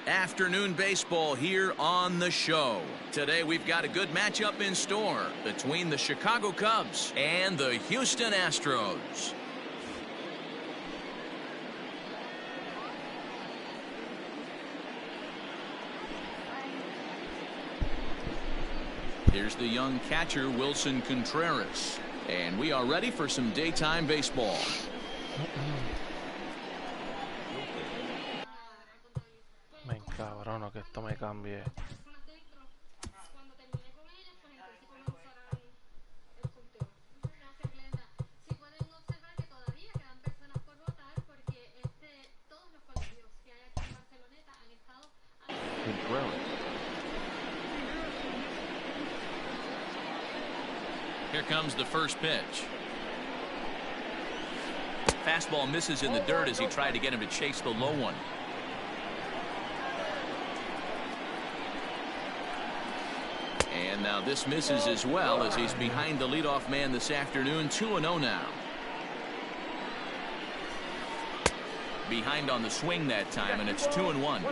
Afternoon baseball here on the show. Today we've got a good matchup in store between the Chicago Cubs and the Houston Astros. Here's the young catcher Wilson Contreras, and we are ready for some daytime baseball. Me encabrono que esto me cambie. Here comes the first pitch. Fastball misses in the dirt as he tried to get him to chase the low one. And now this misses as well as he's behind the leadoff man this afternoon. 2-0 now. Behind on the swing that time, and it's 2-1.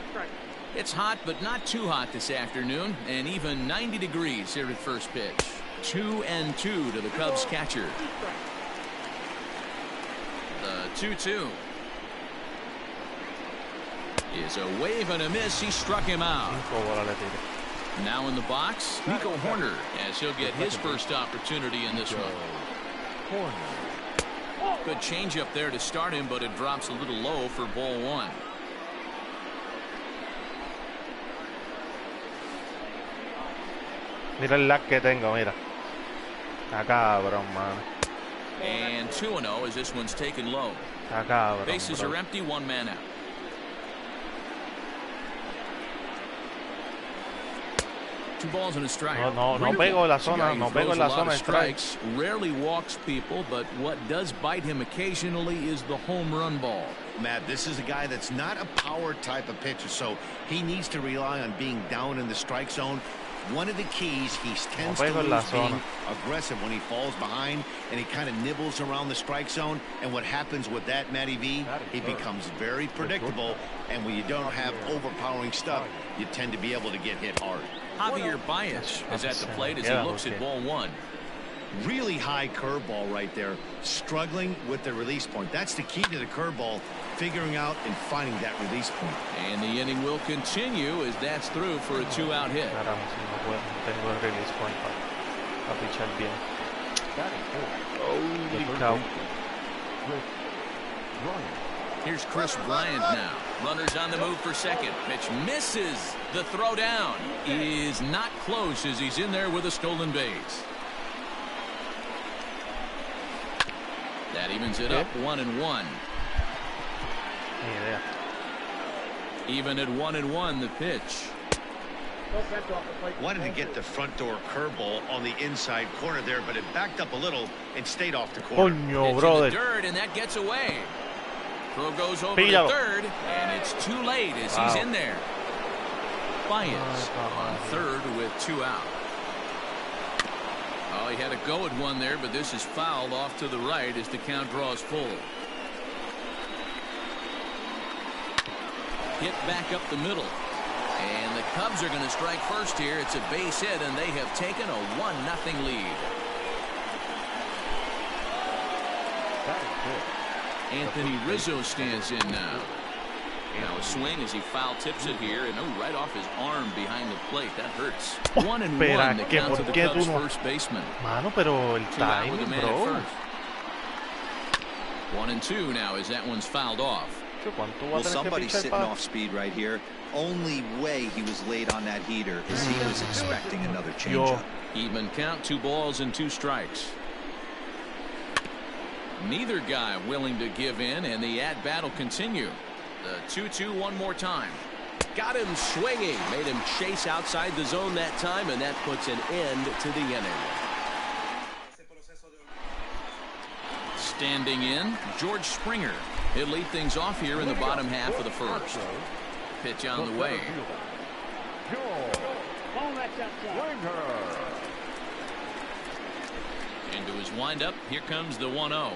It's hot, but not too hot this afternoon, and even 90 degrees here at first pitch. 2-2 to the Cubs catcher. The 2-2 is a wave and a miss. He struck him out. Now in the box, Nico Horner, as he'll get his first opportunity in this one. Good changeup there to start him, but it drops a little low for ball one. Mira el lag que tengo, mira. Está cabrón, man. And 2-0 as this one's taken low. Está cabrón, bases are empty, one man out. Two balls and a strike. No pego en la zona, no pego en la zona de strikes. Rarely walks people, but what does bite him occasionally is the home run ball. Matt, this is a guy that's not a power type of pitcher, so he needs to rely on being down in the strike zone. One of the keys, he tends to lose being aggressive when he falls behind, and he kind of nibbles around the strike zone. And what happens with that, Matty V, he becomes very predictable, and when you don't have overpowering stuff, you tend to be able to get hit hard. Javier Baez is at the plate as he looks at ball one. Really high curveball right there, struggling with the release point. That's the key to the curveball, figuring out and finding that release point. And the inning will continue as that's through for a two-out hit. Here's Chris Bryant now. Runners on the move for second. Pitch misses. The throw down is not close as he's in there with a stolen base. That evens it up 1-1. Even at 1-1 the pitch. Wanted to get the front door curveball on the inside corner there, but it backed up a little and stayed off the corner. Into the dirt, and that gets away. Throw goes over to third, and it's too late as he's in there. Baez on third with two out. Oh, he had a go at one there, but this is fouled off to the right as the count draws full. Hit back up the middle. And the Cubs are going to strike first here. It's a base hit, and they have taken a 1-0 lead. Anthony Rizzo stands in now. Now a swing as he foul tips it here, and right off his arm behind the plate. That hurts. 1-1 the count to the Cubs first baseman. Mano, pero el timing, bro. 1-2 now as that one's fouled off. Well, somebody's sitting off speed right here. Only way he was late on that heater is he was expecting another changeup. Even count, 2 balls and 2 strikes. Neither guy willing to give in, and the at-bat will continue. The 2-2 one more time. Got him swinging. Made him chase outside the zone that time, and that puts an end to the inning. Standing in, George Springer. He'll lead things off here in the bottom half of the first. Pitch on the way. Into his windup. Here comes the 1-0.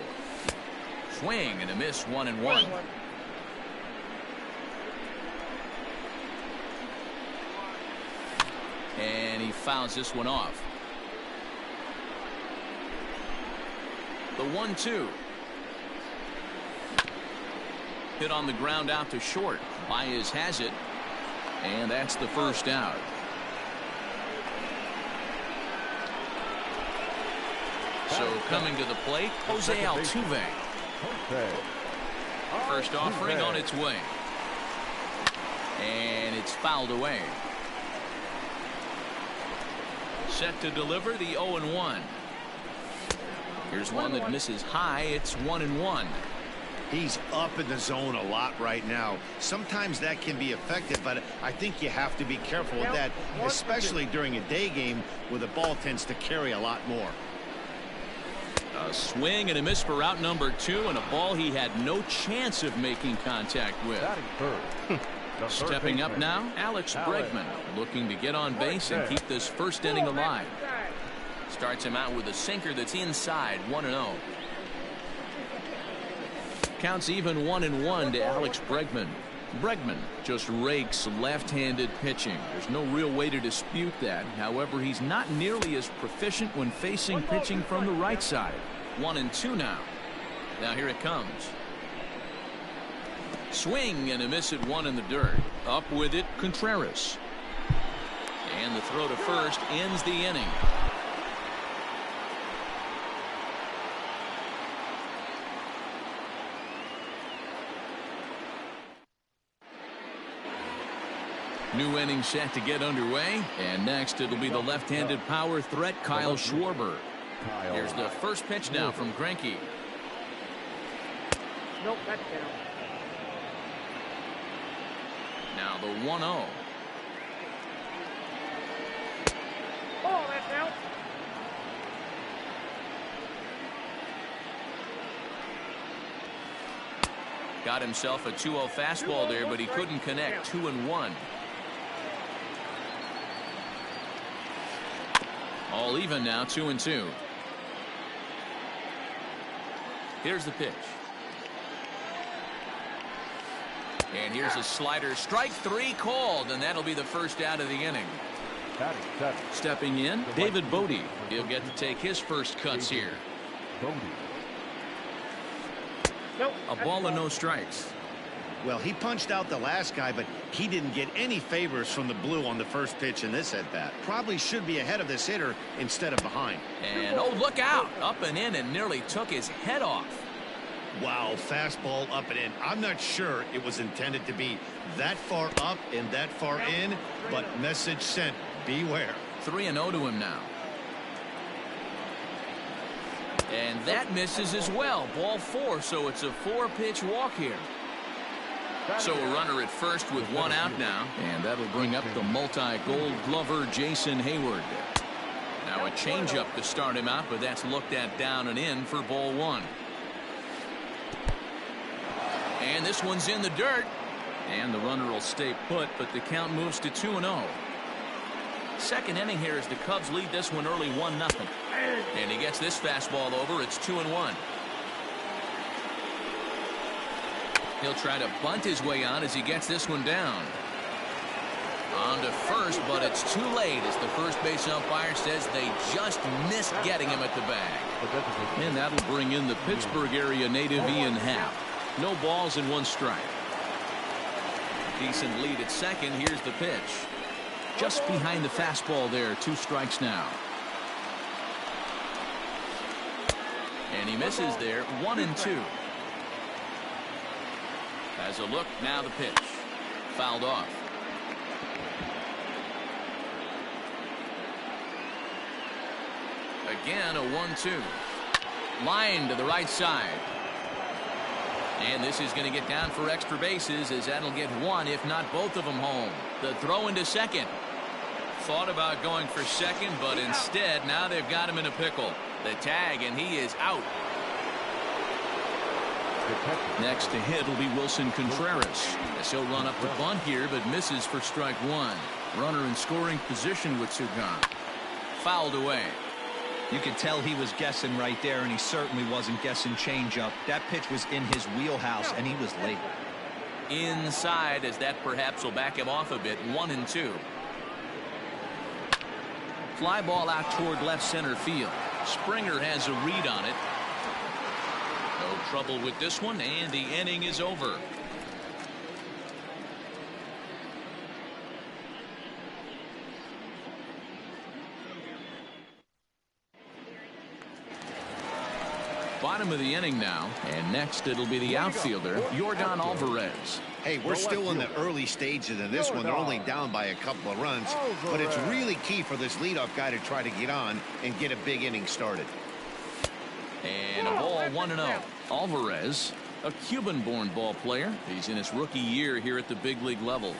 Swing and a miss, 1-1. And he fouls this one off. The 1-2. Hit on the ground out to short. Baez has it. And that's the first out. So coming to the plate, Jose Altuve. First offering on its way. And it's fouled away. Set to deliver the 0-1. Here's one that misses high. It's 1-1. He's up in the zone a lot right now. Sometimes that can be effective, but I think you have to be careful with that, especially during a day game where the ball tends to carry a lot more. A swing and a miss for out number 2, and a ball he had no chance of making contact with. Stepping up now, Alex Bregman, looking to get on base and keep this first inning alive. Starts him out with a sinker that's inside, 1-0. Counts even 1-1 to Alex Bregman. Bregman just rakes left-handed pitching. There's no real way to dispute that. However, he's not nearly as proficient when facing pitching from the right side. 1-2 now. Now here it comes. Swing and a miss at 1 in the dirt. Up with it, Contreras. And the throw to first ends the inning. New inning set to get underway, and next it'll be the left-handed power threat Kyle Schwarber. Here's the first pitch now from Greinke. Nope, that's down. Now the 1-0. Oh, that's out. Got himself a 2-0 fastball there, but he couldn't connect. 2-1. All even now, 2-2. Here's the pitch. And here's a slider. Strike 3 called, and that'll be the first out of the inning. Stepping in, David Bodie. He'll get to take his first cuts here. A ball and no strikes. Well, he punched out the last guy, but he didn't get any favors from the blue on the first pitch in this at-bat. Probably should be ahead of this hitter instead of behind. And, oh, look out. Up and in and nearly took his head off. Wow, fastball up and in. I'm not sure it was intended to be that far up and that far in, but message sent. Beware. 3-0 to him now. And that misses as well. Ball 4, so it's a 4-pitch walk here. So a runner at first with 1 out now, and that'll bring up the multi-gold glover Jason Hayward. Now a changeup to start him out, but that's looked at down and in for ball 1. And this one's in the dirt, and the runner will stay put, but the count moves to 2-0. Second inning here as the Cubs lead this one early 1-0. And he gets this fastball over. It's 2-1. He'll try to bunt his way on as he gets this one down. On to first, but it's too late as the first base umpire says they just missed getting him at the bag. And that'll bring in the Pittsburgh area native Ian Happ. No balls and 1 strike. Decent lead at second. Here's the pitch. Just behind the fastball there. 2 strikes now. And he misses there. 1-2. As a look, now the pitch. Fouled off. Again, a 1-2. Line to the right side. And this is going to get down for extra bases as that'll get 1, if not both of them, home. The throw into second. Thought about going for second, but instead, now they've got him in a pickle. The tag, and he is out. Next to hit will be Wilson Contreras. As he'll run up the bunt here, but misses for strike 1. Runner in scoring position with Sugan. Fouled away. You could tell he was guessing right there, and he certainly wasn't guessing changeup. That pitch was in his wheelhouse, and he was late. Inside, as that perhaps will back him off a bit. 1-2. Fly ball out toward left center field. Springer has a read on it. No trouble with this one, and the inning is over. Bottom of the inning now, and next it'll be the outfielder, Yordan Alvarez. Hey, we're still in the early stages of this one. They're only down by a couple of runs, but it's really key for this leadoff guy to try to get on and get a big inning started. And a ball 1-0. Alvarez, a Cuban-born ball player. He's in his rookie year here at the big league level.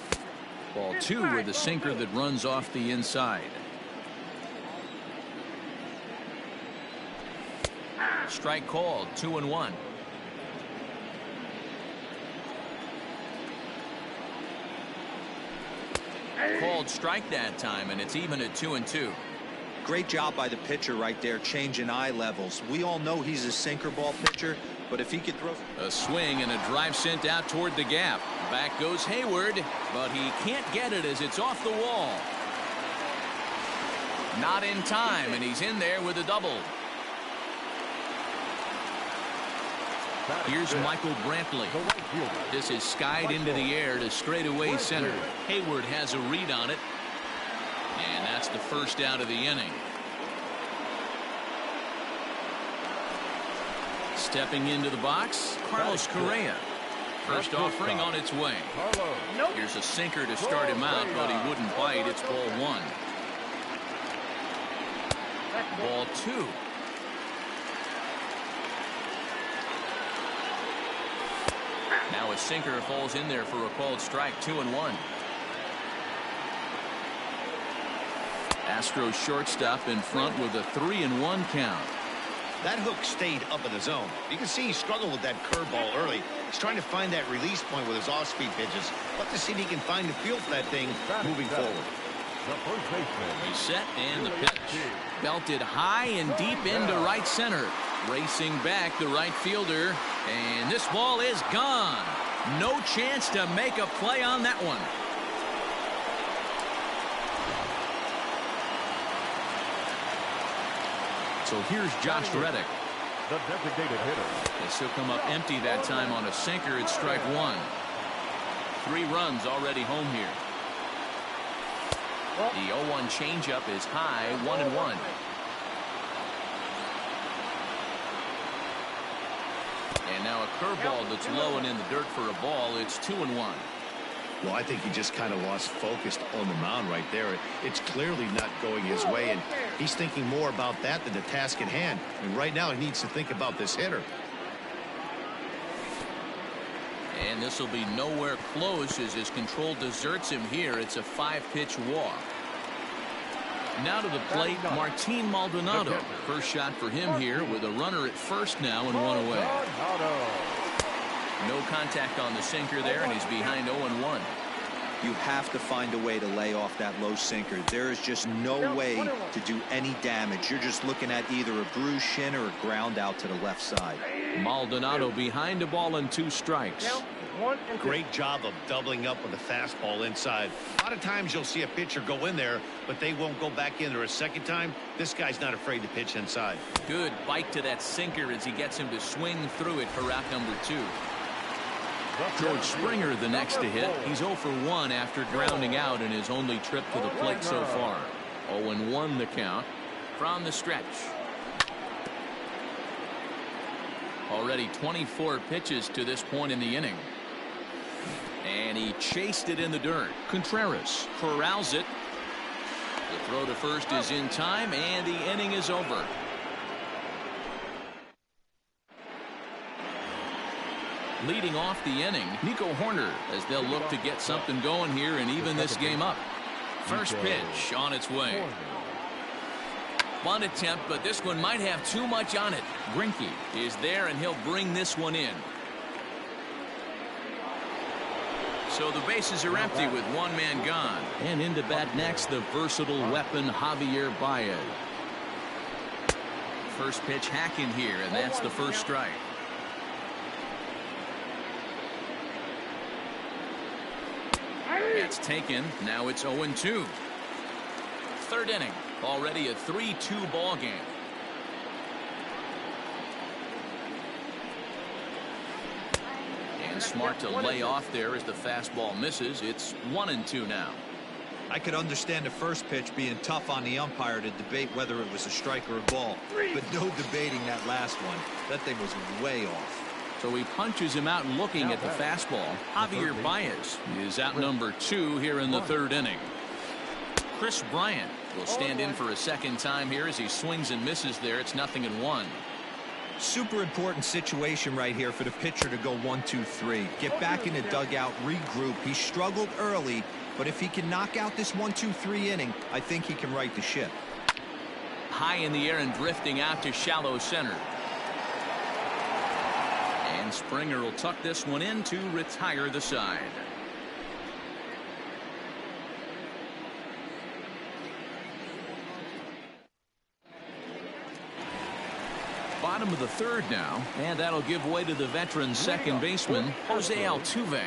Ball 2 with a sinker that runs off the inside. Strike called, 2-1. Called strike that time, and it's even at 2-2. Great job by the pitcher right there, changing eye levels. We all know he's a sinker ball pitcher, but if he could throw... A swing and a drive sent out toward the gap. Back goes Hayward, but he can't get it as it's off the wall. Not in time, and he's in there with a double. Here's Michael Brantley. This is skied into the air to straightaway center. Hayward has a read on it. And that's the first out of the inning. Stepping into the box, Carlos Correa. First offering on its way. Here's a sinker to start him out, but he wouldn't bite. It's ball 1. Ball 2. Now a sinker falls in there for a called strike, 2-1. Astros shortstop in front with a 3-1 count. That hook stayed up in the zone. You can see he struggled with that curveball early. He's trying to find that release point with his off-speed pitches. Let's see if he can find the feel for that thing moving forward. He's set and the pitch. Belted high and deep into right center. Racing back the right fielder, and this ball is gone. No chance to make a play on that one. So here's Josh Reddick. The designated hitter. This will come up empty that time on a sinker. It's strike 1. 3 runs already home here. The 0-1 changeup is high, 1-1. And now a curveball that's low and in the dirt for a ball. It's 2-1. Well, I think he just kind of lost focus on the mound right there. It's clearly not going his way, and he's thinking more about that than the task at hand. And right now he needs to think about this hitter. And this will be nowhere close as his control deserts him here. It's a 5-pitch walk. Now to the plate, Martin Maldonado. First shot for him here with a runner at first now and 1 away. No contact on the sinker there, and he's behind 0-1. You have to find a way to lay off that low sinker. There is just no way to do any damage. You're just looking at either a bruised shin or a ground out to the left side. Maldonado behind a ball and 2 strikes. Great job of doubling up with a fastball inside. A lot of times you'll see a pitcher go in there, but they won't go back in there a second time. This guy's not afraid to pitch inside. Good bite to that sinker as he gets him to swing through it for out number 2. George Springer the next to hit. He's 0 for 1 after grounding out in his only trip to the plate so far. 0-1 the count from the stretch. Already 24 pitches to this point in the inning. And he chased it in the dirt. Contreras corrals it. The throw to first is in time, and the inning is over. Leading off the inning, Nico Horner, as they'll look to get something going here and even this game up. First pitch on its way. Bunt attempt, but this one might have too much on it. Greinke is there, and he'll bring this one in. So the bases are empty with 1 man gone. And into bat next, the versatile weapon Javier Baez. First pitch hacking here, and that's the first strike. It's taken. Now it's 0-2. Third inning, already a 3-2 ball game. And smart to lay off there as the fastball misses. It's 1-2 now. I could understand the first pitch being tough on the umpire to debate whether it was a strike or a ball, but no debating that last one. That thing was way off. So he punches him out looking at the fastball. Javier Baez is out number 2 here in the third inning. Chris Bryant will stand in for a second time here as he swings and misses there. It's 0-1. Super important situation right here for the pitcher to go 1-2-3. Get back in the dugout, regroup. He struggled early, but if he can knock out this 1-2-3 inning, I think he can right the ship. High in the air and drifting out to shallow center. And Springer will tuck this one in to retire the side. Bottom of the third now, and that'll give way to the veteran second baseman, Jose Altuve.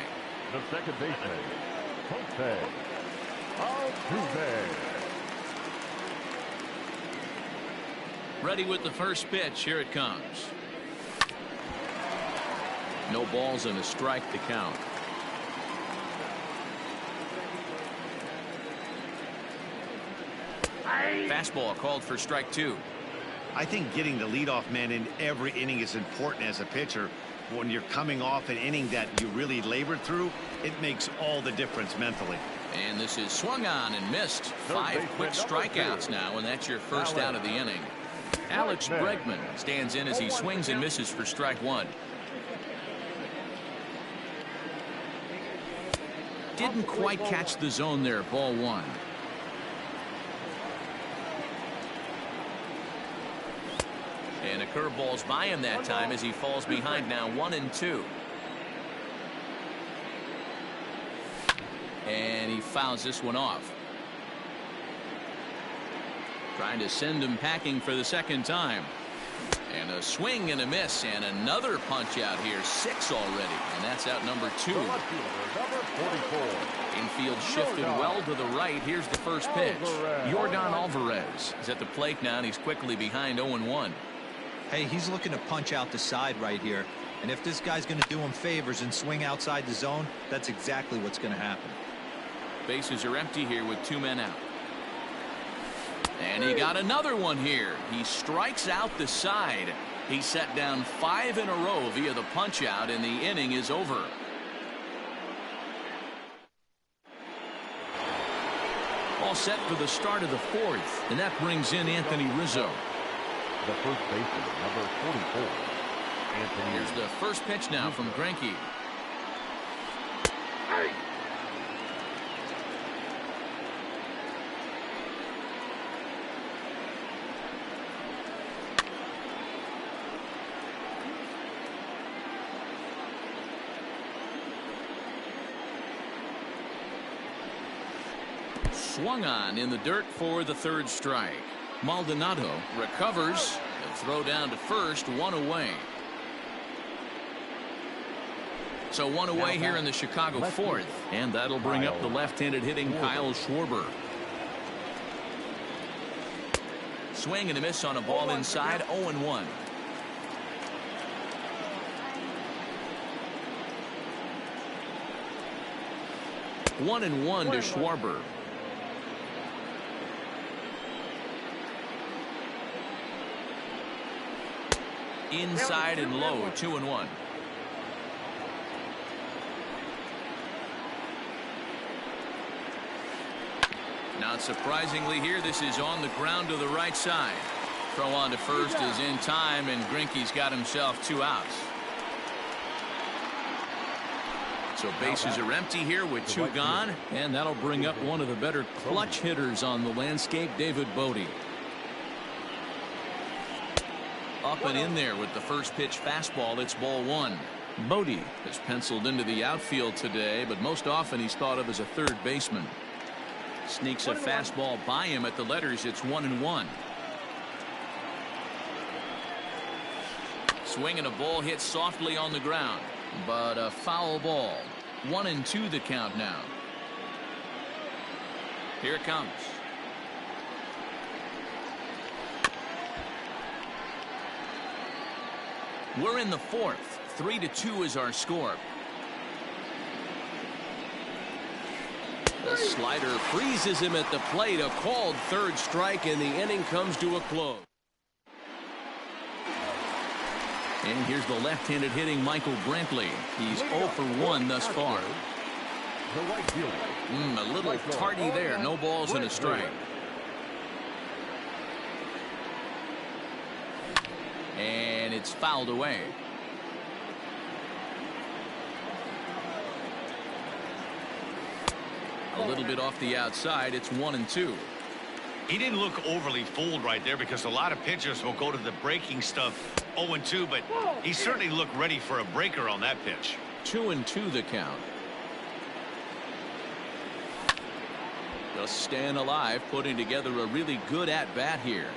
The second baseman, Jose Altuve. Ready with the first pitch. Here it comes. No balls and a strike to count. Fastball called for strike 2. I think getting the leadoff man in every inning is important as a pitcher. When you're coming off an inning that you really labored through, it makes all the difference mentally. And this is swung on and missed. 5 quick strikeouts now, and that's your first out of the inning. Alex Bregman stands in as he swings and misses for strike 1. Didn't quite catch the zone there. Ball 1. And a curveball's by him that time as he falls behind now 1-2. And he fouls this one off. Trying to send him packing for the second time. And a swing and a miss and another punch out here. 6 already. And that's out number 2. Infield shifted well to the right. Here's the first pitch. Yordan Alvarez is at the plate now, and he's quickly behind 0-1. Hey, he's looking to punch out the side right here. And if this guy's going to do him favors and swing outside the zone, that's exactly what's going to happen. Bases are empty here with 2 men out. And he got another one here. He strikes out the side. He set down 5 in a row via the punch out, and the inning is over. All set for the start of the 4th, and that brings in Anthony Rizzo. The first baseman, number 44, Anthony. Here's the first pitch now from Greinke. Swung on in the dirt for the 3rd strike. Maldonado recovers. A throw down to first. 1 away. So 1 away here in the Chicago 4th. And that'll bring up the left-handed hitting Kyle Schwarber. Swing and a miss on a ball inside. 0-1. One and one to Schwarber. Inside and low. 2-1. Not surprisingly here, this is on the ground to the right side. Throw on to first is in time, and Greinke's got himself 2 outs. So bases are empty here with 2 gone, and that'll bring up one of the better clutch hitters on the landscape, David Bote. Up and in there with the first pitch fastball. It's ball 1. Bote is penciled into the outfield today, but most often he's thought of as a 3rd baseman. Sneaks a fastball by him at the letters. It's 1-1. Swing and a ball hit softly on the ground, but a foul ball. 1-2 the count now. Here it comes. We're in the fourth. 3-2 is our score. The slider freezes him at the plate. A called third strike, and the inning comes to a close. And here's the left-handed hitting Michael Brantley. He's 0 for 1 thus far. A little tardy there. No balls and a strike. And it's fouled away. A little bit off the outside. It's 1-2. He didn't look overly fooled right there, because a lot of pitchers will go to the breaking stuff 0-2, but he certainly looked ready for a breaker on that pitch. 2-2 the count. Just staying alive, putting together a really good at-bat here.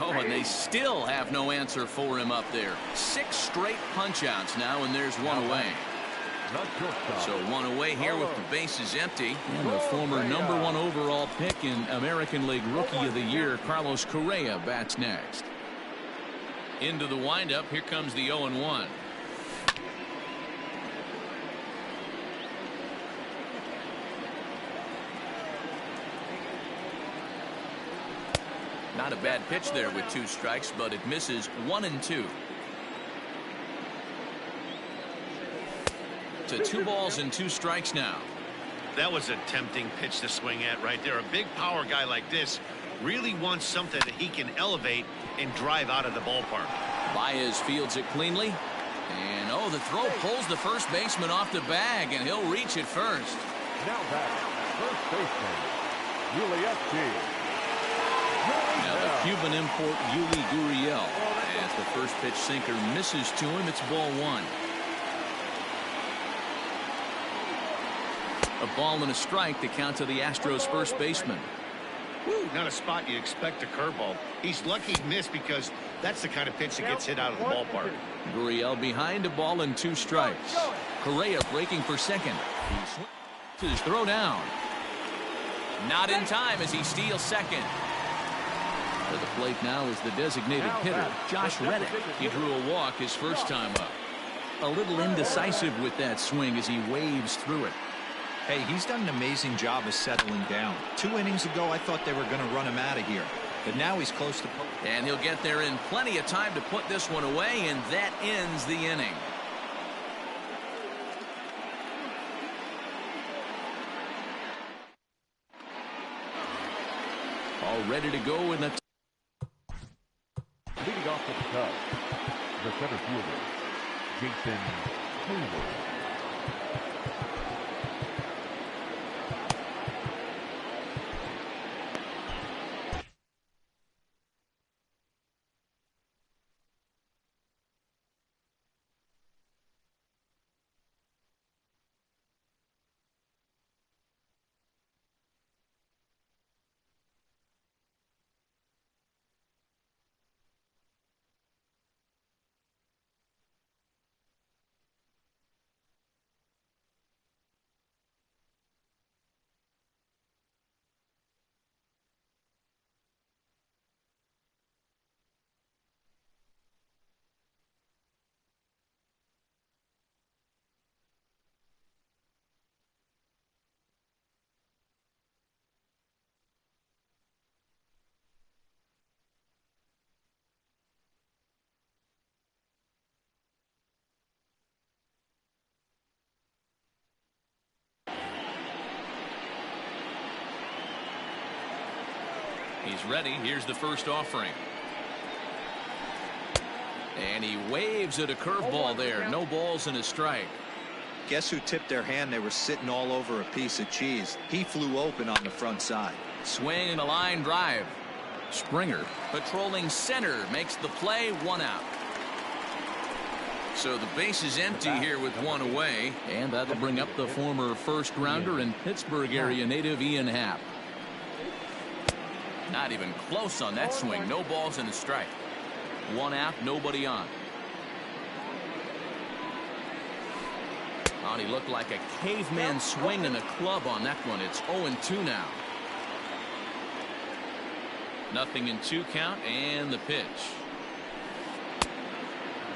Oh, and they still have no answer for him up there. 6 straight punch-outs now, and there's one away. So one away here with the bases empty. And the former #1 overall pick in American League Rookie of the Year, Carlos Correa, bats next. Into the windup. Here comes the 0-1. Not a bad pitch there with 2 strikes, but it misses. 1-2. To 2 balls and 2 strikes now. That was a tempting pitch to swing at right there. A big power guy like this really wants something that he can elevate and drive out of the ballpark. Baez fields it cleanly. And oh, the throw pulls the first baseman off the bag, and he'll reach it first. Now back, first baseman, Jowy. Now the Cuban import Yuli Gurriel, as the first pitch sinker misses to him. It's ball 1. A ball and a strike to count to the Astros first baseman. Woo, not a spot you'd expect a curveball. He's lucky he missed, because that's the kind of pitch that gets hit out of the ballpark. Gurriel behind a ball and 2 strikes. Correa breaking for second. He swings his throw down. Not in time as he steals second. To the plate now is the designated hitter, Josh Reddick. He drew a walk his first time up. A little indecisive with that swing as he waves through it. Hey, he's done an amazing job of settling down. 2 innings ago, I thought they were going to run him out of here. But now he's close to... And he'll get there in plenty of time to put this one away, and that ends the inning. All ready to go in the... Leading off with the Cubs, the center fielder, Jason Hayward. He's ready. Here's the first offering. And he waves at a curveball there. No balls and a strike. Guess who tipped their hand? They were sitting all over a piece of cheese. He flew open on the front side. Swing and a line drive. Springer patrolling center makes the play. 1 out. So the base is empty here with 1 away. And that'll bring up the former first rounder and Pittsburgh area native Ian Happ. Not even close on that swing. No balls and a strike. 1 out, nobody on. Oh, he looked like a caveman swinging a club on that one. It's 0-2 now. 0-2 count and the pitch.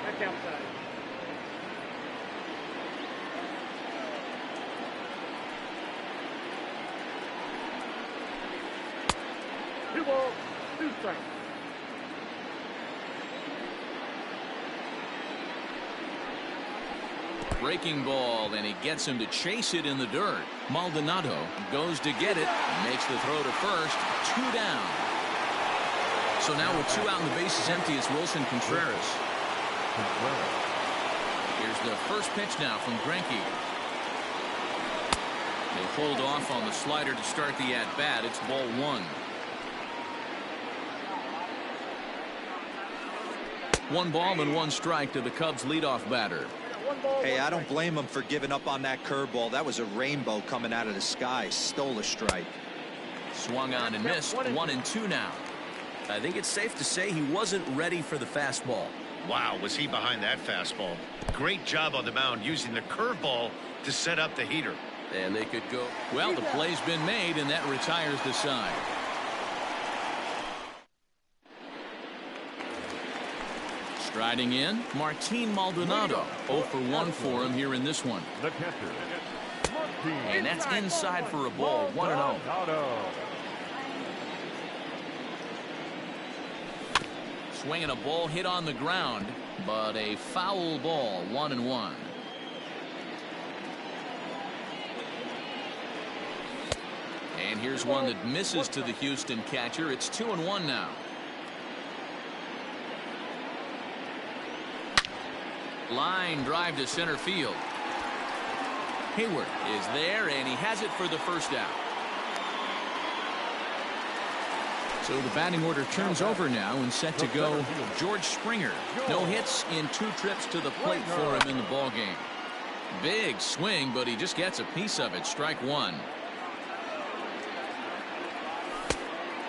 Back outside. Two balls, 2 strikes. Breaking ball, and he gets him to chase it in the dirt. Maldonado goes to get it, makes the throw to first. 2 down. So now with 2 out and the bases empty, it's Wilson Contreras. Here's the first pitch now from Greinke. They hold off on the slider to start the at-bat. It's ball 1. 1 ball and 1 strike to the Cubs leadoff batter. Hey, I don't blame him for giving up on that curveball. That was a rainbow coming out of the sky. Stole a strike. Swung on and missed. 1-2 now. I think it's safe to say he wasn't ready for the fastball. Wow, was he behind that fastball. Great job on the mound using the curveball to set up the heater. And they could go. Well, the play's been made, and that retires the side. Striding in, Martin Maldonado. 0 for 1 for him here in this one. The catcher, And that's inside for a ball. 1-0. Swinging a ball hit on the ground, but a foul ball. 1-1. And here's one that misses to the Houston catcher. It's 2-1 now. Line drive to center field. Hayward is there, and he has it for the first out. So the batting order turns over now and set to go. George Springer. No hits in 2 trips to the plate for him in the ballgame. Big swing, but he just gets a piece of it. Strike 1.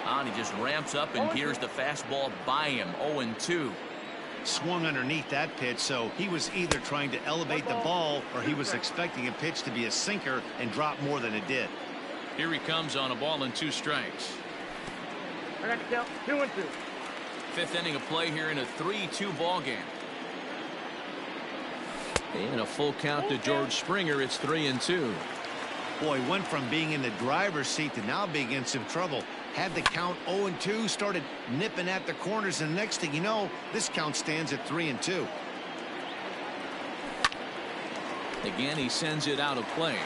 And he just ramps up and gears the fastball by him. 0-2. Swung underneath that pitch, so he was either trying to elevate the ball or he was expecting a pitch to be a sinker and drop more than it did. Here he comes on a ball and 2 strikes. I got to count 2-2. 5th inning of play here in a 3-2 ball game. And a full count to George Springer. It's 3-2. Boy, went from being in the driver's seat to now being in some trouble. Had the count 0-2, started nipping at the corners, and the next thing you know, this count stands at 3-2. Again, he sends it out of play.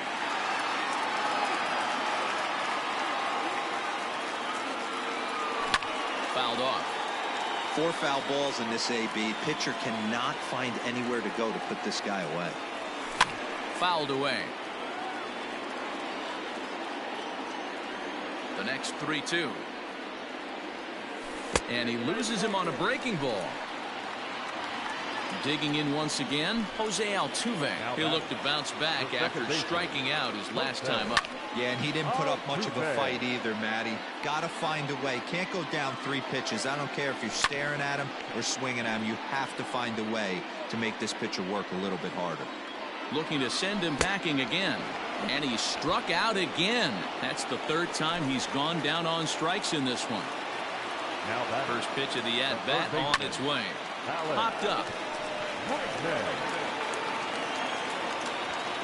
Fouled off. 4 foul balls in this AB. Pitcher cannot find anywhere to go to put this guy away. Fouled away. The next 3-2. And he loses him on a breaking ball. Digging in once again, Jose Altuve. He'll look to bounce back after striking out his last time up. Yeah, and he didn't put up much of a fight either, Matty. Gotta find a way. Can't go down 3 pitches. I don't care if you're staring at him or swinging at him. You have to find a way to make this pitcher work a little bit harder. Looking to send him packing again. And he struck out again. That's the 3rd time he's gone down on strikes in this one. First pitch of the at-bat on its way. Popped up.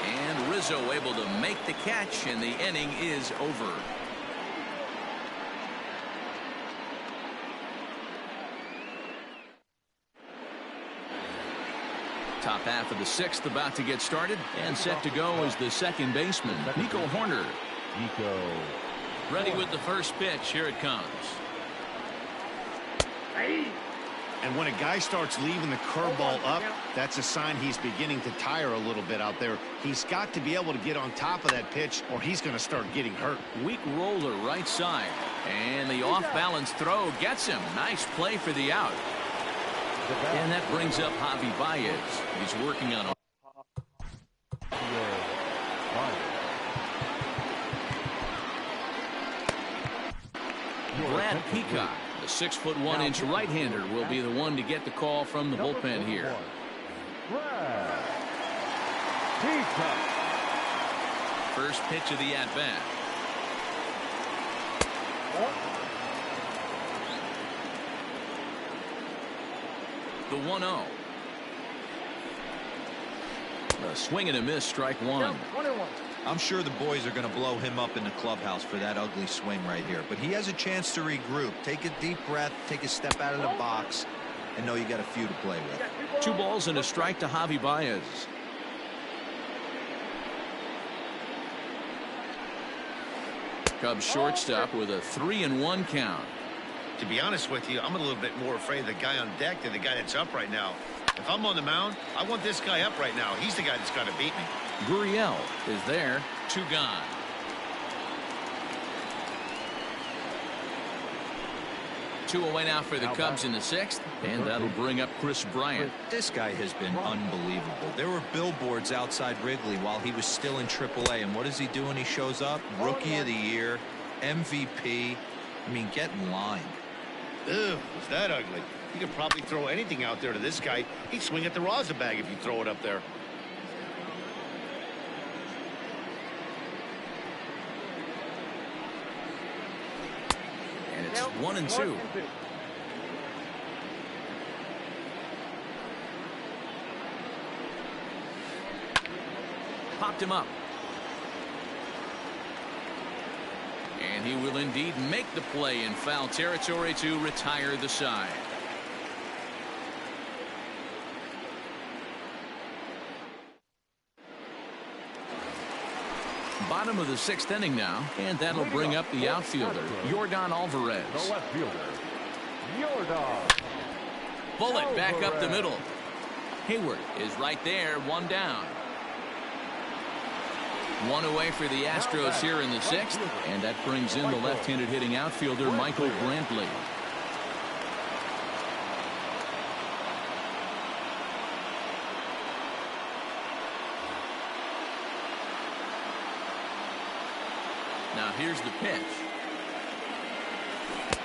And Rizzo able to make the catch, and the inning is over. Top half of the 6th about to get started, and set to go is the second baseman, Nico Hoerner. Ready with the first pitch. Here it comes. And when a guy starts leaving the curveball up, that's a sign he's beginning to tire a little bit out there. He's got to be able to get on top of that pitch, or he's going to start getting hurt. Weak roller right side, and the off-balance throw gets him. Nice play for the out. And that brings up Javi Baez. He's working on a Brad Peacock, the 6'1" right-hander, will be the one to get the call from the bullpen here. First pitch of the at-bat. The 1-0. A swing and a miss, strike one. I'm sure the boys are going to blow him up in the clubhouse for that ugly swing right here, but he has a chance to regroup. Take a deep breath, take a step out of the box, and know you got a few to play with. 2 balls and a strike to Jowy Baez. Cubs shortstop with a 3-1 count. To be honest with you, I'm a little bit more afraid of the guy on deck than the guy that's up right now. If I'm on the mound, I want this guy up right now. He's the guy that's got to beat me. Gurriel is there. 2 gone. Two away now for the Cubs in the 6th, and that'll bring up Chris Bryant. This guy has been unbelievable. There were billboards outside Wrigley while he was still in AAA, and what is he doing? He shows up, Rookie of the Year, MVP. I mean, get in line. Ew, was that ugly? You could probably throw anything out there to this guy. He'd swing at the rosin bag if you throw it up there. And it's 1-2. Popped him up. And he will indeed make the play in foul territory to retire the side. Bottom of the 6th inning now, and that'll bring up the outfielder, Yordan Alvarez. The left fielder, Yordan. Bullet back up the middle. Hayward is right there, 1 down. 1 away for the Astros here in the 6th, and that brings in the left-handed hitting outfielder, Michael Brantley. Now here's the pitch.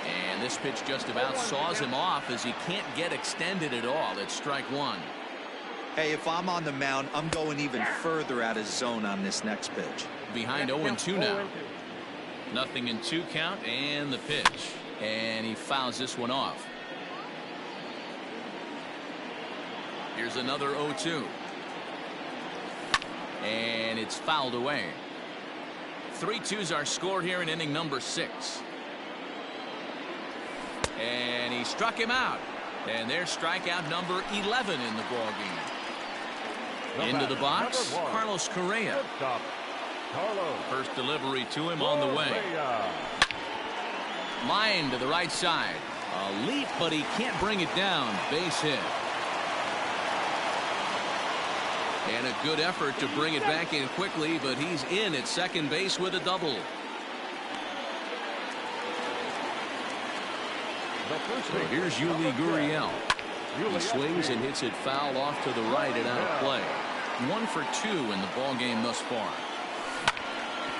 And this pitch just about saws him off as he can't get extended at all. It's strike one. Hey, if I'm on the mound, I'm going even further out of zone on this next pitch. Behind 0-2 now. 0-2 count and the pitch. And he fouls this one off. Here's another 0-2. And it's fouled away. 3-2's our score here in inning number 6. And he struck him out. And there's strikeout number 11 in the ball game. Into the box, Carlos Correa. First delivery to him on the way. Line to the right side. A leap, but he can't bring it down. Base hit. And a good effort to bring it back in quickly, but he's in at second base with a double. So here's Yuli Gurriel. He swings and hits it foul off to the right and out of play. 1 for 2 in the ball game thus far.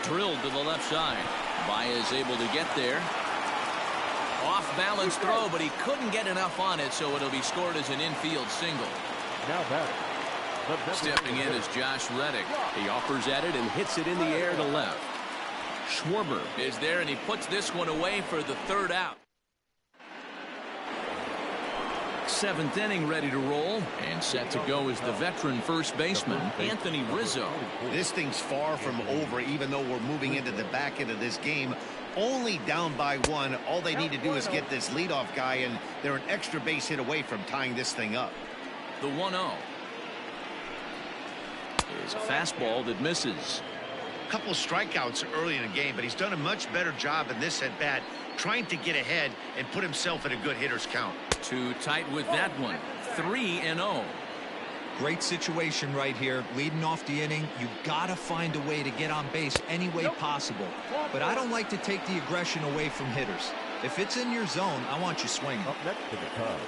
Drilled to the left side. Baez able to get there. Off balance throw, but he couldn't get enough on it, so it'll be scored as an infield single. Now batting. Stepping in is Josh Reddick. He offers at it and hits it in the air to left. Schwarber is there, and he puts this one away for the 3rd out. 7th inning ready to roll, and set to go is the veteran first baseman, Anthony Rizzo. This thing's far from over, even though we're moving into the back end of this game. Only down by 1. All they need to do is get this leadoff guy, and they're an extra base hit away from tying this thing up. The 1-0 is a fastball that misses. A couple strikeouts early in the game, but he's done a much better job in this at bat, trying to get ahead and put himself in a good hitter's count. Too tight with that one. 3-0. Great situation right here. Leading off the inning, you gotta find a way to get on base any way possible. But I don't like to take the aggression away from hitters. If it's in your zone, I want you swinging. Up next to the Cubs.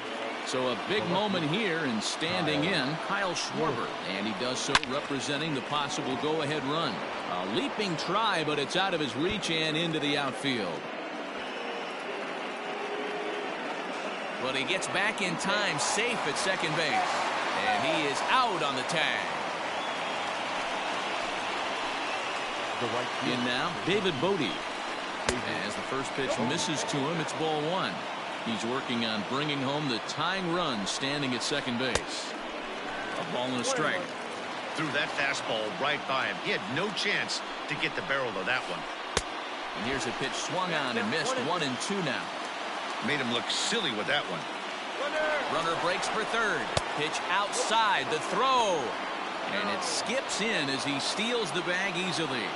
So a big moment here, and standing in, Kyle Schwarber. And he does so representing the possible go-ahead run. A leaping try, but it's out of his reach and into the outfield. But he gets back in time, safe at second base. And he is out on the tag. In now, David Bodie. As the first pitch misses to him, it's ball 1. He's working on bringing home the tying run standing at second base. A ball and a strike. Threw that fastball right by him. He had no chance to get the barrel of that one. And here's a pitch swung on and missed. 1-2 now. Made him look silly with that one. Runner breaks for third. Pitch outside the throw. And it skips in as he steals the bag easily.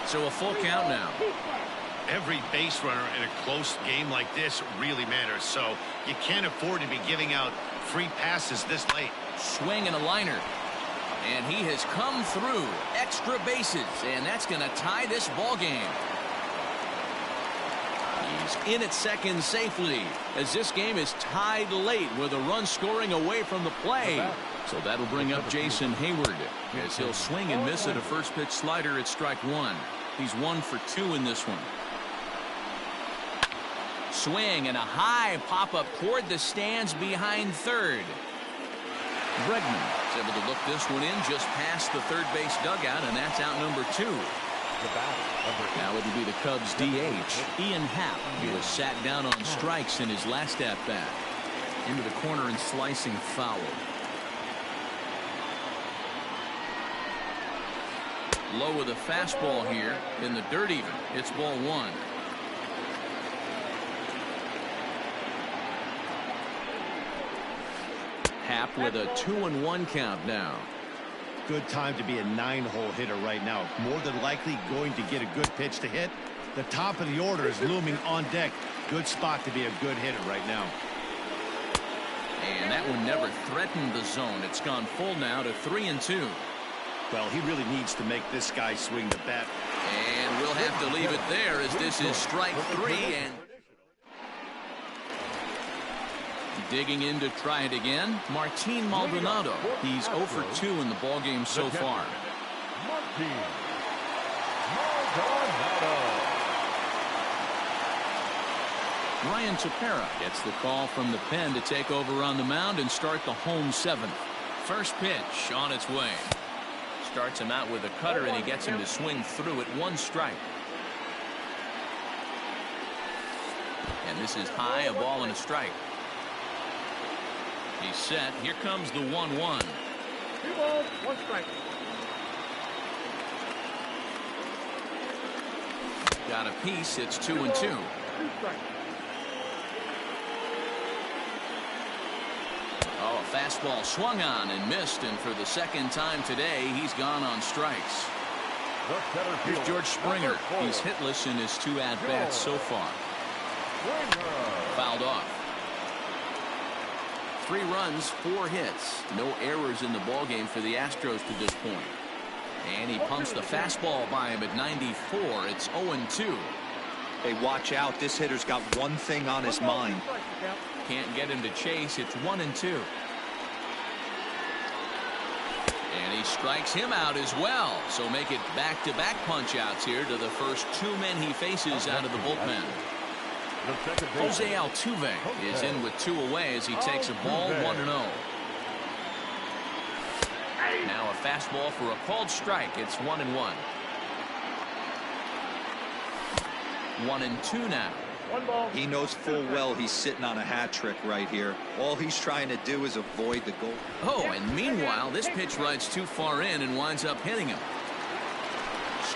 So a full count now. Every base runner in a close game like this really matters, so you can't afford to be giving out free passes this late. Swing and a liner. And he has come through extra bases, and that's going to tie this ball game. He's in at second safely as this game is tied late with a run scoring away from the play. So that'll bring up Jason Hayward as he'll swing and miss at a first pitch slider at strike one. He's 1 for 2 in this one. Swing and a high pop-up toward the stands behind third. Bregman is able to look this one in just past the third base dugout, and that's out number 2. Now it'll be the Cubs DH, Ian Happ, who was sat down on strikes in his last at-bat. Into the corner and slicing foul. Low with a fastball here in the dirt even. It's ball 1. Happ with a 2-1 count now. Good time to be a 9-hole hitter right now. More than likely going to get a good pitch to hit. The top of the order is looming on deck. Good spot to be a good hitter right now. And that one never threatened the zone. It's gone full now to 3-2. Well, he really needs to make this guy swing the bat. And we'll have to leave it there as this is strike 3. And digging in to try it again, Martin Maldonado. He's 0 for 2 in the ballgame so far. Ryan Tepera gets the call from the pen to take over on the mound and start the home 7th. First pitch on its way. Starts him out with a cutter, and he gets him to swing through at 1 strike. And this is high, a ball and a strike. He's set. Here comes the 1-1. 2 balls, 1 strike. Got a piece. It's 2-2. 2 strikes. Oh, a fastball swung on and missed, and for the second time today, he's gone on strikes. Here's George Springer. He's hitless in his 2 at-bats so far. Fouled off. 3 runs, 4 hits. No errors in the ballgame for the Astros to this point. And he pumps the fastball by him at 94. It's 0-2. Hey, watch out. This hitter's got one thing on his mind. Can't get him to chase. It's 1-2. And he strikes him out as well. So make it back-to-back punch-outs here to the first 2 men he faces out of the bullpen. Jose Altuve is in with 2 away as he takes a ball 1-0. Now a fastball for a called strike. It's 1-1. 1-2 now. 1 ball. He knows full well he's sitting on a hat trick right here. All he's trying to do is avoid the goal. Oh, and meanwhile, this pitch rides too far in and winds up hitting him.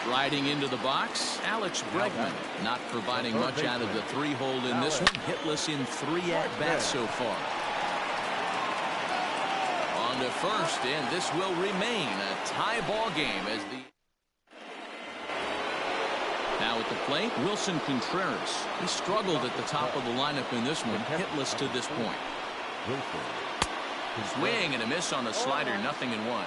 Striding into the box, Alex Bregman, not providing much out of the 3-hole in this one. Hitless in 3 at-bats so far. On to first, and this will remain a tie ball game as the... Now at the plate, Wilson Contreras. He struggled at the top of the lineup in this one, hitless to this point. Swing and a miss on the slider, 0-1.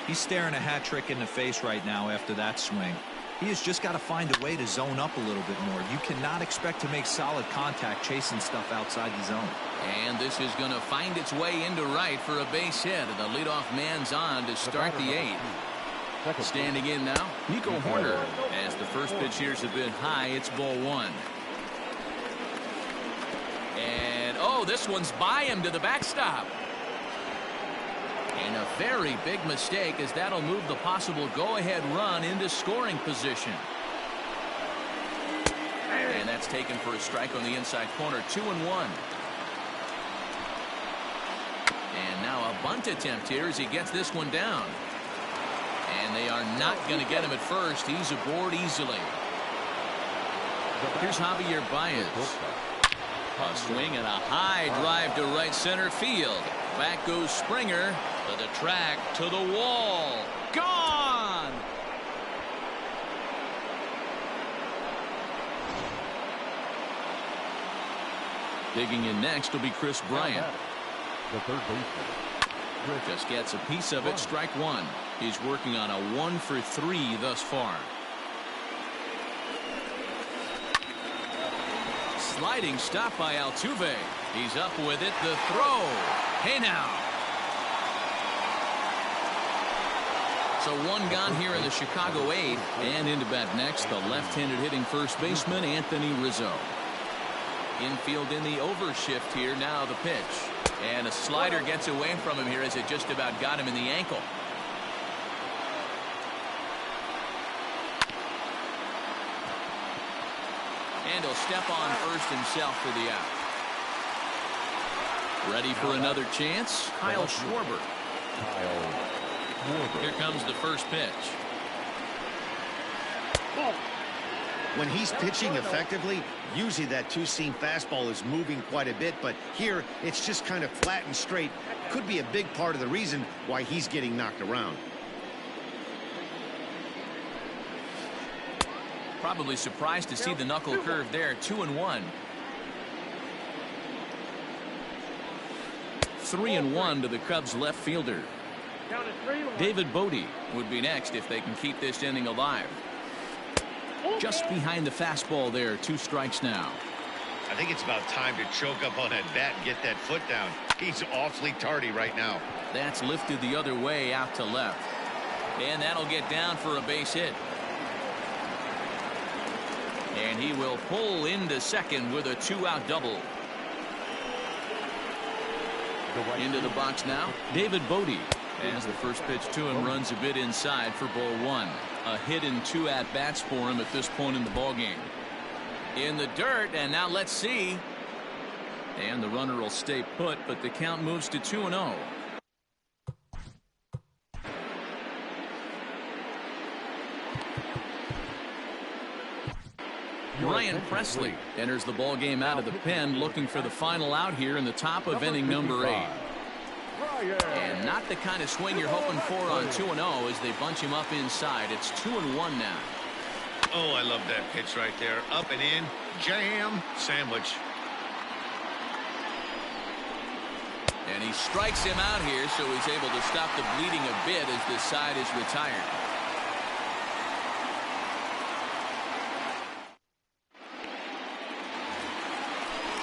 He's staring a hat trick in the face right now after that swing. He has just got to find a way to zone up a little bit more. You cannot expect to make solid contact chasing stuff outside the zone. And this is going to find its way into right for a base hit. And the leadoff man's on to start the 8th. Standing in now, Nico Horner. As the first pitch here's a bit high, it's ball 1. And, oh, this one's by him to the backstop. And a very big mistake, as that'll move the possible go-ahead run into scoring position. That's taken for a strike on the inside corner. 2-1. And now a bunt attempt here as he gets this one down. And they are not going to get him at first. He's aboard easily. Here's Javier Baez. A swing and a high drive to right center field. Back goes Springer to the track, to the wall. Gone! Digging in next will be Chris Bryant. The third baseman. Just gets a piece of it. Strike one. He's working on a 1-for-3 thus far. Sliding stop by Altuve. He's up with it. The throw. Hey now. So one gone here in the Chicago 8. And into bat next, the left-handed hitting first baseman, Anthony Rizzo. Infield in the overshift here. Now the pitch. And a slider gets away from him here as it just about got him in the ankle. And he'll step on first himself for the out. Ready for another chance? Kyle Schwarber. Here comes the first pitch. When he's pitching effectively, usually that two-seam fastball is moving quite a bit, but here it's just kind of flat and straight. Could be a big part of the reason why he's getting knocked around. Probably surprised to see the knuckle curve there. 2-1. 3-1 to the Cubs left fielder. David Bodie would be next if they can keep this inning alive. Just behind the fastball there. 2 strikes now. I think it's about time to choke up on that bat and get that foot down. He's awfully tardy right now. That's lifted the other way out to left. And that'll get down for a base hit. And he will pull into second with a 2-out double. Into the box now, David Bodie. As the first pitch to him runs a bit inside for ball 1. A hit and 2 at-bats for him at this point in the ballgame. In the dirt, and now let's see. And the runner will stay put, but the count moves to 2-0. Ryan Presley enters the ball game out of the pen, looking for the final out here in the top of inning number 8. And not the kind of swing you're hoping for on 2-0 as they bunch him up inside. It's 2-1 now. Oh, I love that pitch right there. Up and in, jam, sandwich. And he strikes him out here, so he's able to stop the bleeding a bit as this side is retired.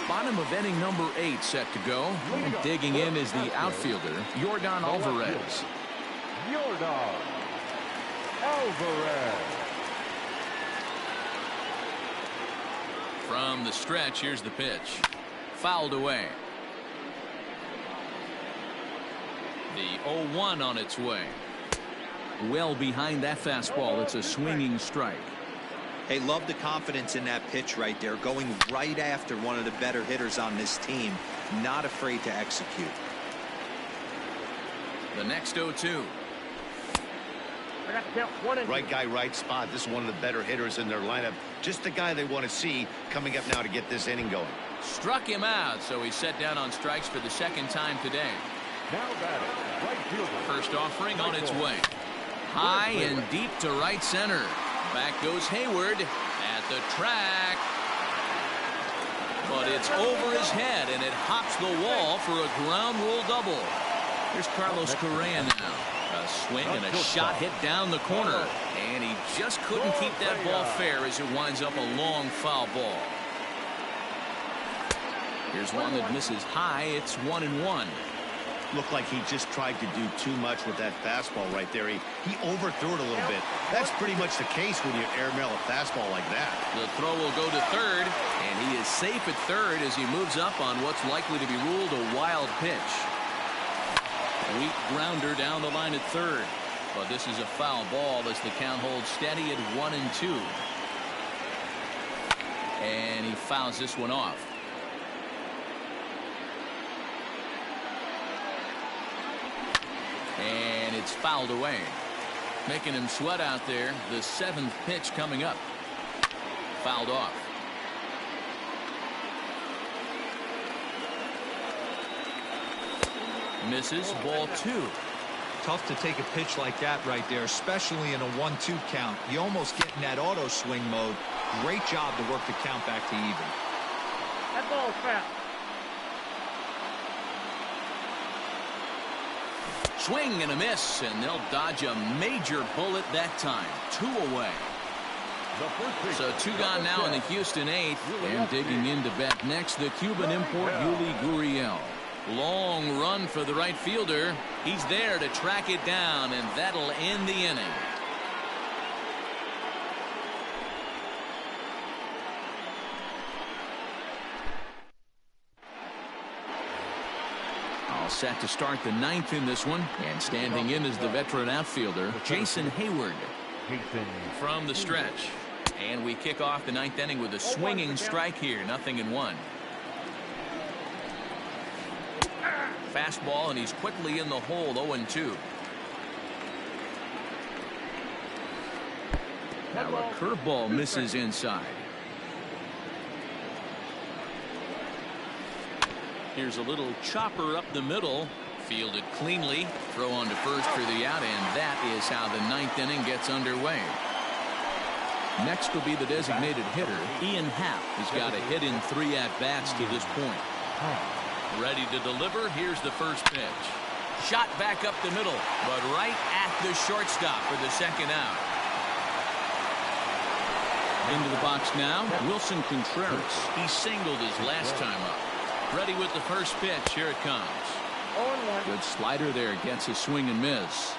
Bottom of inning number 8 set to go. And digging in is the outfielder, Yordan Alvarez. Yordan Alvarez. From the stretch, here's the pitch. Fouled away. The 0-1 on its way. Well behind that fastball. It's a swinging strike. Hey, love the confidence in that pitch right there, going right after one of the better hitters on this team. Not afraid to execute. The next 0-2. Right guy, right spot. This is one of the better hitters in their lineup. Just the guy they want to see coming up now to get this inning going. Struck him out, so he's set down on strikes for the second time today. Now batting, right fielder. First offering on its way. High and deep to right center. Back goes Hayward at the track. But it's over his head, and it hops the wall for a ground rule double. Here's Carlos Correa now. A swing and a shot hit down the corner. And he just couldn't keep that ball fair as it winds up a long foul ball. Here's one that misses high. It's 1-1. Looked like he just tried to do too much with that fastball right there. He overthrew it a little bit. That's pretty much the case when you airmail a fastball like that. The throw will go to third, and he is safe at third as he moves up on what's likely to be ruled a wild pitch. Weak grounder down the line at third, but this is a foul ball as the count holds steady at 1-2. And he fouls this one off. And it's fouled away. Making him sweat out there. The 7th pitch coming up. Fouled off. Misses, ball 2. Tough to take a pitch like that right there, especially in a 1-2 count. You almost get in that auto swing mode. Great job to work the count back to even. That ball's foul. Swing and a miss, and they'll dodge a major bullet that time. 2 away. So 2 gone now in the Houston 8th, and digging in to bat next, the Cuban import Yuli Gurriel. Long run for the right fielder. He's there to track it down, and that'll end the inning. All set to start the 9th in this one, and standing in is the veteran outfielder Jason Hayward. From the stretch, and we kick off the 9th inning with a swinging strike here. 0-1. Fastball, and he's quickly in the hole. 0-2. Now a curveball misses inside. Here's a little chopper up the middle. Fielded cleanly. Throw on to first for the out, and that is how the 9th inning gets underway. Next will be the designated hitter, Ian Happ. He's got a hit in 3 at-bats to this point. Ready to deliver. Here's the first pitch. Shot back up the middle, but right at the shortstop for the 2nd out. Into the box now, Wilson Contreras. He singled his last time up. Ready with the first pitch. Here it comes. Good slider there. Gets a swing and miss.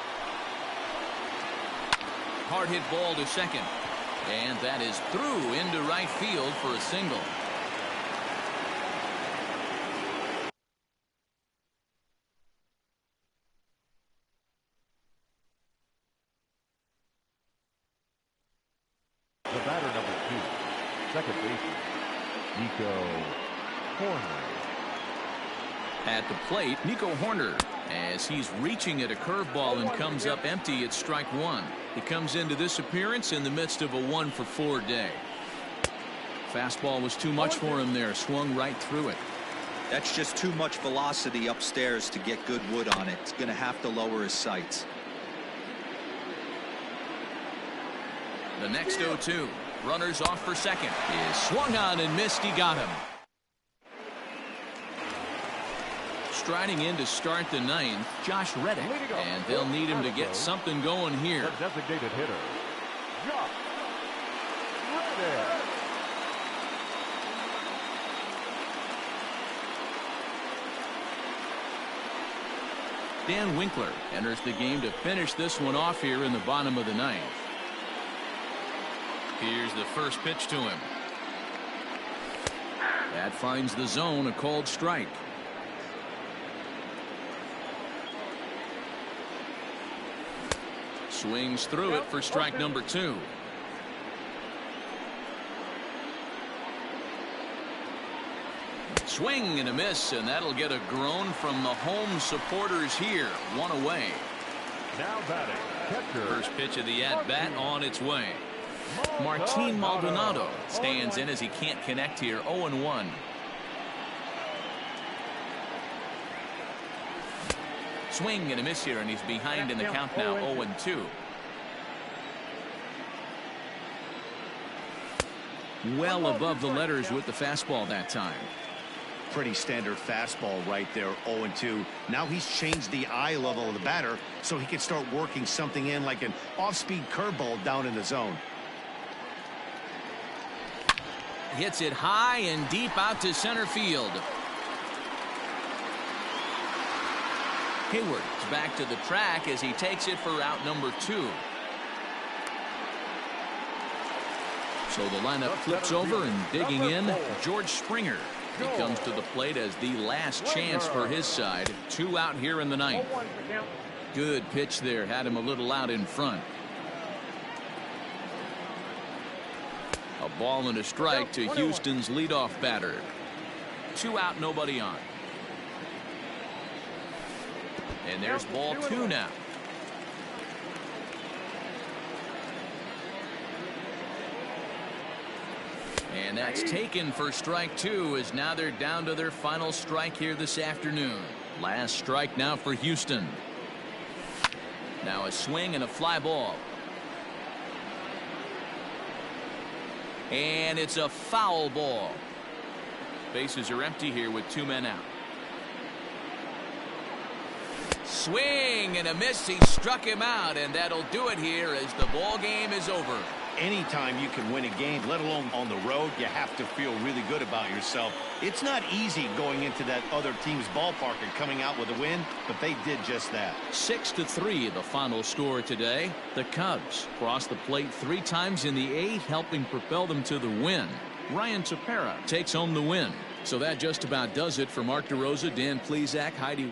Hard hit ball to second. And that is through into right field for a single. The batter, number 2, second baseman, Nico Horner. At the plate, Nico Horner, as he's reaching at a curveball and comes up empty at strike 1. He comes into this appearance in the midst of a 1-for-4 day. Fastball was too much for him there. Swung right through it. That's just too much velocity upstairs to get good wood on it. It's going to have to lower his sights. The next 0-2. Runners off for second. Is swung on and missed. He got him. Striding in to start the 9th, Josh Reddick, and they'll need him to get something going here. The designated hitter, Josh Reddick. Dan Winkler enters the game to finish this one off here in the bottom of the 9th. Here's the first pitch to him. That finds the zone, a called strike. Swings through it for strike number 2. Swing and a miss, and that'll get a groan from the home supporters here. 1 away. Now batting, catcher. First pitch of the at-bat on its way. Martin Maldonado stands in as he can't connect here. 0-1. Swing and a miss here, and he's behind in the count now. 0-2. Well above the letters with the fastball that time. Pretty standard fastball right there. 0-2. Now he's changed the eye level of the batter so he can start working something in like an off-speed curveball down in the zone. Hits it high and deep out to center field. Hayward is back to the track as he takes it for out number 2. So the lineup flips over, and digging in, George Springer. He comes to the plate as the last chance for his side. 2 out here in the 9th. Good pitch there. Had him a little out in front. A Ball and a strike to Houston's leadoff batter. 2 out, nobody on. And there's ball 2 now. And that's taken for strike 2, as now they're down to their final strike here this afternoon. Last strike now for Houston. Now a swing and a fly ball. And it's a foul ball. Bases are empty here with 2 men out. Swing and a miss. He struck him out, and that'll do it here as the ball game is over. Anytime you can win a game, let alone on the road, you have to feel really good about yourself. It's not easy going into that other team's ballpark and coming out with a win, but they did just that. 6-3 the final score today. The Cubs crossed the plate 3 times in the 8th, helping propel them to the win. Ryan Tepera takes home the win. So that just about does it for Mark DeRosa, Dan Plesac, Heidi